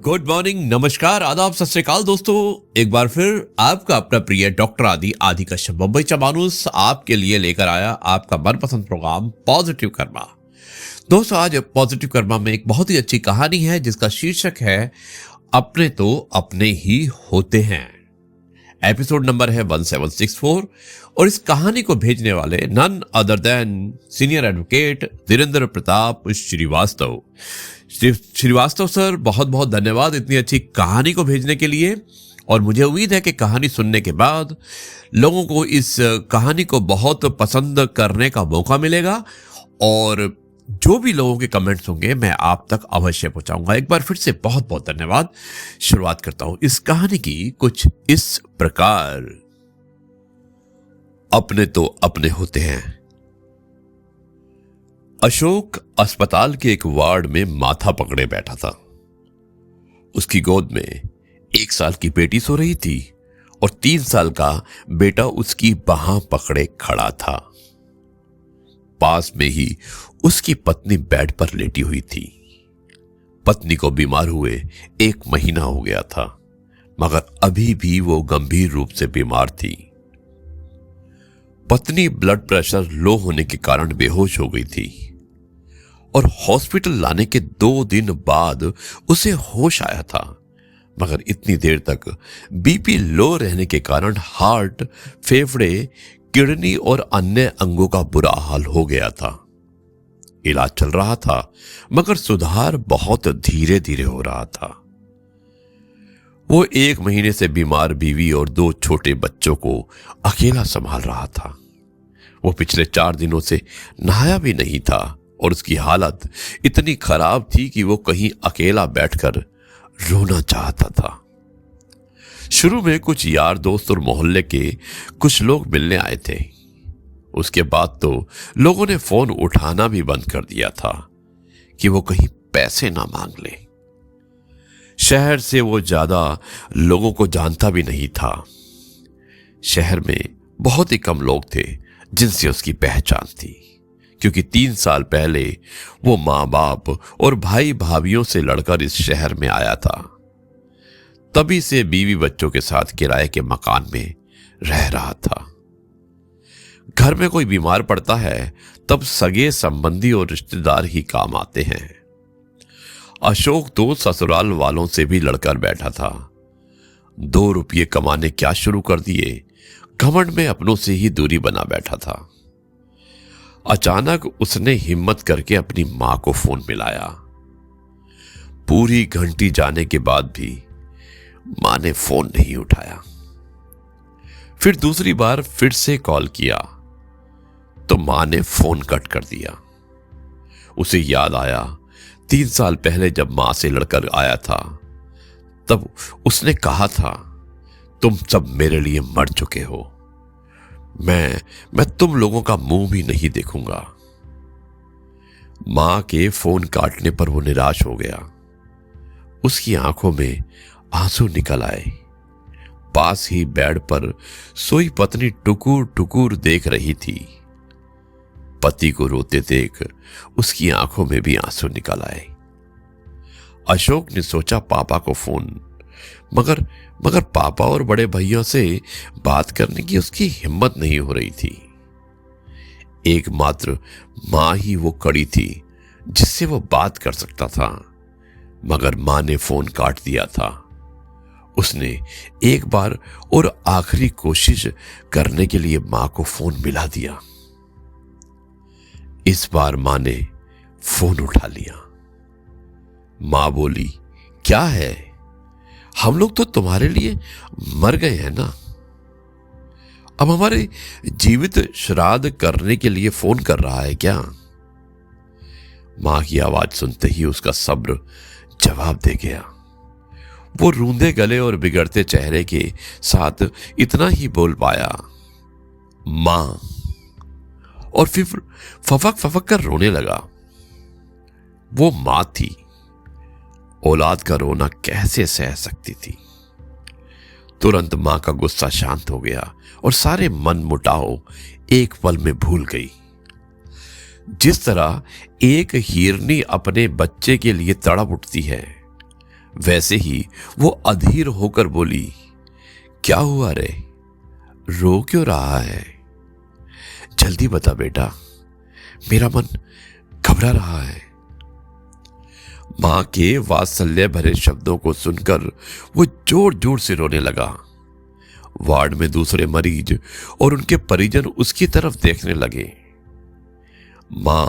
Good morning, नमस्कार, आदाब, सत श्री अकाल दोस्तों। एक बार फिर आपका अपना प्रिय डॉक्टर आदि कश्यप मुंबई चमानुस आपके लिए लेकर आया आपका मनपसंद प्रोग्राम पॉजिटिव कर्मा। दोस्तों, आज पॉजिटिव कर्मा में एक बहुत ही अच्छी कहानी है जिसका शीर्षक है अपने तो अपने ही होते हैं। एपिसोड नंबर है 1764 और इस कहानी को भेजने वाले none other than senior advocate Dhirendra Pratap Srivastava. Srivastava sir, बहुत बहुत धन्यवाद इतनी अच्छी कहानी को भेजने के लिए। और मुझे उम्मीद है कि कहानी सुनने के बाद लोगों को इस कहानी को बहुत पसंद करने का मौका मिलेगा और जो भी लोगों के कमेंट्स होंगे मैं आप तक अवश्य पहुंचाऊंगा। एक बार फिर से बहुत बहुत धन्यवाद। शुरुआत करता हूं इस कहानी की कुछ इस प्रकार। अपने तो अपने होते हैं। अशोक अस्पताल के एक वार्ड में माथा पकड़े बैठा था। उसकी गोद में 1 साल की बेटी सो रही थी और 3 साल का बेटा उसकी बाह पकड़े खड़ा था। पास में ही उसकी पत्नी बेड पर लेटी हुई थी। पत्नी को बीमार हुए 1 महीना हो गया था, मगर अभी भी वो गंभीर रूप से बीमार थी। पत्नी ब्लड प्रेशर लो होने के कारण बेहोश हो गई थी और हॉस्पिटल लाने के 2 दिन बाद उसे होश आया था, मगर इतनी देर तक बीपी लो रहने के कारण हार्ट, फेफड़े, किडनी और अन्य अंगों का बुरा हाल हो गया था। इलाज चल रहा था, मगर सुधार बहुत धीरे धीरे हो रहा था। वो 1 महीने से बीमार बीवी और 2 छोटे बच्चों को अकेला संभाल रहा था। वो पिछले 4 दिनों से नहाया भी नहीं था और उसकी हालत इतनी खराब थी कि वो कहीं अकेला बैठकर रोना चाहता था। शुरू में कुछ यार दोस्त और मोहल्ले के कुछ लोग मिलने आए थे। उसके बाद तो लोगों ने फोन उठाना भी बंद कर दिया था कि वो कहीं पैसे ना मांग ले। शहर से वो ज्यादा लोगों को जानता भी नहीं था। शहर में बहुत ही कम लोग थे जिनसे उसकी पहचान थी, क्योंकि 3 साल पहले वो माँ बाप और भाई भाभीियों से लड़कर इस शहर में आया था। तभी से बीवी बच्चों के साथ किराए के मकान में रह रहा था। घर में कोई बीमार पड़ता है तब सगे संबंधी और रिश्तेदार ही काम आते हैं। अशोक तो ससुराल वालों से भी लड़कर बैठा था। 2 रुपये कमाने क्या शुरू कर दिए, घमंड में अपनों से ही दूरी बना बैठा था। अचानक उसने हिम्मत करके अपनी मां को फोन मिलाया। पूरी घंटी जाने के बाद भी मां ने फोन नहीं उठाया। फिर दूसरी बार फिर से कॉल किया तो मां ने फोन कट कर दिया। उसे याद आया 3 साल पहले जब मां से लड़कर आया था, तब उसने कहा था, तुम सब मेरे लिए मर चुके हो, मैं तुम लोगों का मुंह भी नहीं देखूंगा। मां के फोन काटने पर वो निराश हो गया। उसकी आंखों में आंसू निकल आए। पास ही बेड पर सोई पत्नी टुकुर टुकुर देख रही थी। पति को रोते देख उसकी आंखों में भी आंसू निकल आए। अशोक ने सोचा पापा को फोन, मगर पापा और बड़े भैया से बात करने की उसकी हिम्मत नहीं हो रही थी। एकमात्र मां ही वो कड़ी थी जिससे वो बात कर सकता था, मगर मां ने फोन काट दिया था। उसने एक बार और आखिरी कोशिश करने के लिए मां को फोन मिला दिया। इस बार मां ने फोन उठा लिया। मां बोली, क्या है, हम लोग तो तुम्हारे लिए मर गए हैं ना, अब हमारे जीवित श्राद्ध करने के लिए फोन कर रहा है क्या? मां की आवाज सुनते ही उसका सब्र जवाब दे गया। वो रूंधे गले और बिगड़ते चेहरे के साथ इतना ही बोल पाया, मां, और फिर फफक फफक कर रोने लगा। वो मां थी, औलाद का रोना कैसे सह सकती थी। तुरंत मां का गुस्सा शांत हो गया और सारे मन मुटाव एक पल में भूल गई। जिस तरह एक हिरनी अपने बच्चे के लिए तड़प उठती है, वैसे ही वो अधीर होकर बोली, क्या हुआ रे, रो क्यों रहा है? जल्दी बता बेटा, मेरा मन घबरा रहा है। मां के वात्सल्य भरे शब्दों को सुनकर वो जोर जोर से रोने लगा। वार्ड में दूसरे मरीज और उनके परिजन उसकी तरफ देखने लगे। मां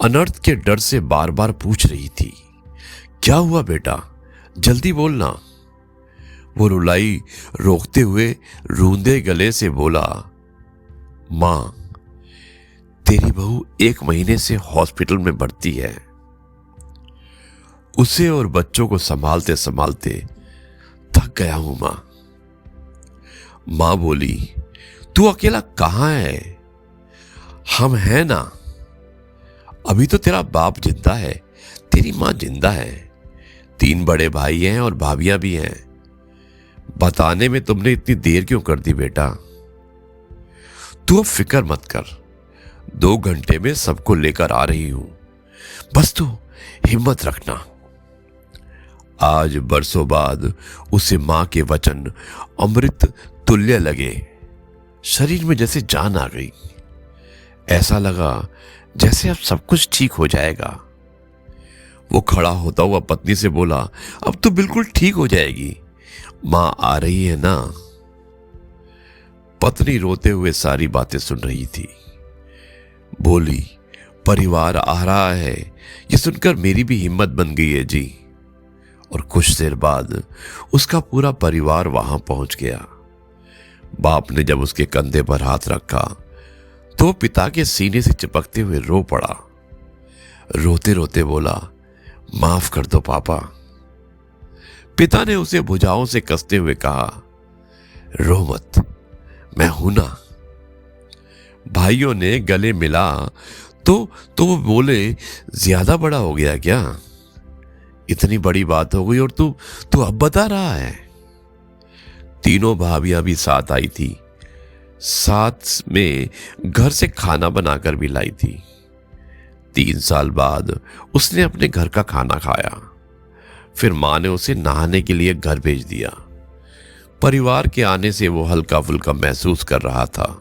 अनर्थ के डर से बार बार पूछ रही थी, क्या हुआ बेटा, जल्दी बोलना। वो रुलाई रोकते हुए रूंधे गले से बोला, मां, तेरी बहू 1 महीने से हॉस्पिटल में भर्ती है। उसे और बच्चों को संभालते संभालते थक गया हूं मां। मां बोली, तू अकेला कहां है? हम हैं ना। अभी तो तेरा बाप जिंदा है, तेरी मां जिंदा है, 3 बड़े भाई हैं और भाभियां भी हैं। बताने में तुमने इतनी देर क्यों कर दी बेटा? तू अब फिक्र मत कर, 2 घंटे में सबको लेकर आ रही हूं, बस तू हिम्मत रखना। आज बरसों बाद उसे मां के वचन अमृत तुल्य लगे। शरीर में जैसे जान आ गई। ऐसा लगा जैसे अब सब कुछ ठीक हो जाएगा। वो खड़ा होता हुआ पत्नी से बोला, अब तो बिल्कुल ठीक हो जाएगी, मां आ रही है ना। पत्नी रोते हुए सारी बातें सुन रही थी। बोली, परिवार आ रहा है, ये सुनकर मेरी भी हिम्मत बन गई है जी। और कुछ देर बाद उसका पूरा परिवार वहां पहुंच गया। बाप ने जब उसके कंधे पर हाथ रखा तो पिता के सीने से चिपकते हुए रो पड़ा। रोते रोते बोला, माफ कर दो पापा। पिता ने उसे भुजाओं से कसते हुए कहा, रो मत, मैं हूं ना। भाइयों ने गले मिला तो वो बोले, ज्यादा बड़ा हो गया क्या? इतनी बड़ी बात हो गई और तू अब बता रहा है? तीनों भाभियां भी साथ आई थी, साथ में घर से खाना बनाकर भी लाई थी। 3 साल बाद उसने अपने घर का खाना खाया। फिर मां ने उसे नहाने के लिए घर भेज दिया। परिवार के आने से वो हल्का फुल्का महसूस कर रहा था।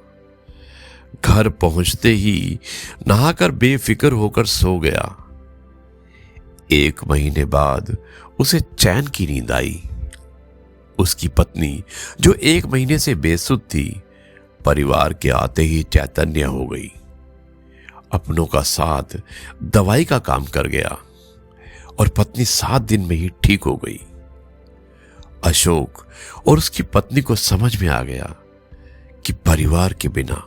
घर पहुंचते ही नहाकर बेफिक्र होकर सो गया। 1 महीने बाद उसे चैन की नींद आई। उसकी पत्नी, जो 1 महीने से बेसुध थी, परिवार के आते ही चैतन्य हो गई। अपनों का साथ दवाई का काम कर गया और पत्नी 7 दिन में ही ठीक हो गई। अशोक और उसकी पत्नी को समझ में आ गया कि परिवार के बिना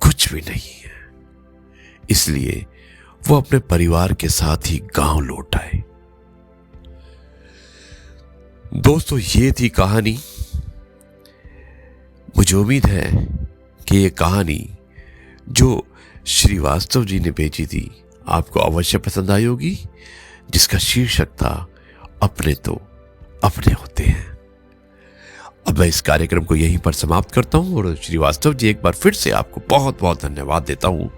कुछ भी नहीं है। इसलिए वो अपने परिवार के साथ ही गांव लौट आए। दोस्तों, ये थी कहानी। मुझे उम्मीद है कि ये कहानी जो श्रीवास्तव जी ने भेजी थी आपको अवश्य पसंद आई होगी, जिसका शीर्षक था, अपने तो अपने होते हैं। अब मैं इस कार्यक्रम को यहीं पर समाप्त करता हूं और श्रीवास्तव जी, एक बार फिर से आपको बहुत बहुत धन्यवाद देता हूं।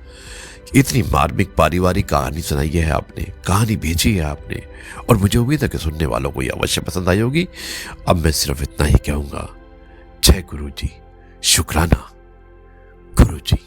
इतनी मार्मिक पारिवारिक कहानी सुनाई है आपने, कहानी भेजी है आपने, और मुझे उम्मीद है कि सुनने वालों को ये अवश्य पसंद आई होगी। अब मैं सिर्फ इतना ही कहूंगा, जय गुरु जी, शुक्राना गुरु जी।